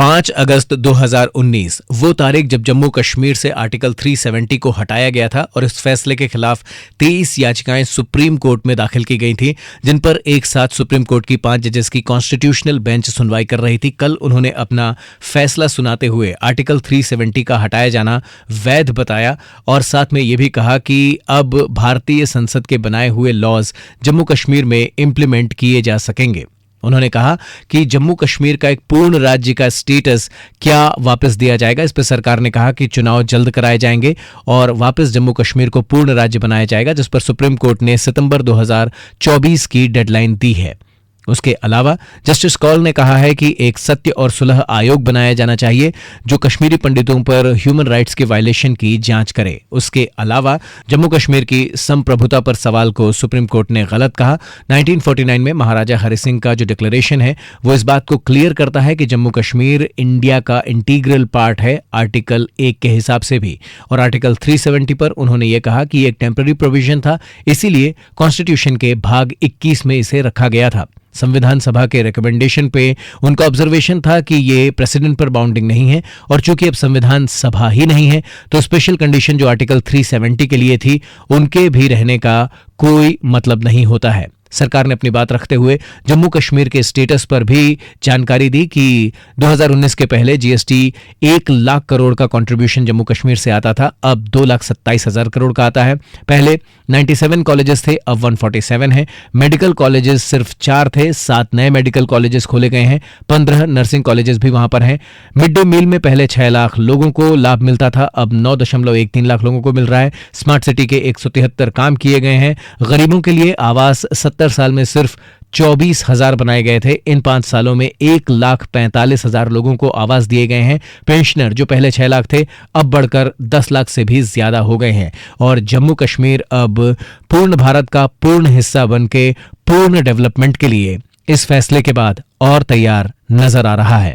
5 अगस्त 2019 वो तारीख जब जम्मू कश्मीर से आर्टिकल 370 को हटाया गया था और इस फैसले के खिलाफ 23 याचिकाएं सुप्रीम कोर्ट में दाखिल की गई थी, जिन पर एक साथ सुप्रीम कोर्ट की 5 जजेस की कॉन्स्टिट्यूशनल बेंच सुनवाई कर रही थी। कल उन्होंने अपना फैसला सुनाते हुए आर्टिकल 370 का हटाया जाना वैध बताया और साथ में यह भी कहा कि अब भारतीय संसद के बनाए हुए लॉज जम्मू कश्मीर में इंप्लीमेंट किए जा सकेंगे। उन्होंने कहा कि जम्मू कश्मीर का एक पूर्ण राज्य का स्टेटस क्या वापस दिया जाएगा। इस पर सरकार ने कहा कि चुनाव जल्द कराए जाएंगे और वापस जम्मू कश्मीर को पूर्ण राज्य बनाया जाएगा, जिस पर सुप्रीम कोर्ट ने सितंबर 2024 की डेडलाइन दी है। उसके अलावा जस्टिस कौल ने कहा है कि एक सत्य और सुलह आयोग बनाया जाना चाहिए जो कश्मीरी पंडितों पर ह्यूमन राइट्स के वायलेशन की जांच करे। उसके अलावा जम्मू कश्मीर की संप्रभुता पर सवाल को सुप्रीम कोर्ट ने गलत कहा। 1949 में महाराजा हरि सिंह का जो डिक्लेरेशन है वो इस बात को क्लियर करता है कि जम्मू कश्मीर इंडिया का इंटीग्रल पार्ट है, आर्टिकल 1 के हिसाब से भी। और आर्टिकल 370 पर उन्होंने ये कहा कि एक टेम्पररी प्रोविजन था, इसीलिए कॉन्स्टिट्यूशन के भाग 21 में इसे रखा गया था। संविधान सभा के रिकमेंडेशन पे उनका ऑब्जर्वेशन था कि ये प्रेसिडेंट पर बाउंडिंग नहीं है और चूंकि अब संविधान सभा ही नहीं है तो स्पेशल कंडीशन जो आर्टिकल 370 के लिए थी उनके भी रहने का कोई मतलब नहीं होता है। सरकार ने अपनी बात रखते हुए जम्मू कश्मीर के स्टेटस पर भी जानकारी दी कि 2019 के पहले जीएसटी 1 लाख करोड़ का कंट्रीब्यूशन जम्मू कश्मीर से आता था, अब 2,27,000 करोड़ का आता है। पहले 97 कॉलेजेस थे, अब 147 है। मेडिकल कॉलेजेस सिर्फ 4 थे, 7 नए मेडिकल कॉलेजेस खोले गए हैं, 15 नर्सिंग कॉलेजेस भी वहां पर हैं। मिड डे मील में पहले 6 लाख लोगों को लाभ मिलता था, अब 9.13 लाख लोगों को मिल रहा है। स्मार्ट सिटी के 173 काम किए गए हैं। गरीबों के लिए आवास 70 साल में सिर्फ 24,000 बनाए गए थे। इन 5 सालों में 1,45,000 लोगों को आवास दिए गए हैं। पेंशनर जो पहले 6 लाख थे अब बढ़कर 10 लाख से भी ज्यादा हो गए हैं और जम्मू कश्मीर अब पूर्ण भारत का पूर्ण हिस्सा बनके पूर्ण डेवलपमेंट के लिए इस फैसले के बाद और तैयार नजर आ रहा है।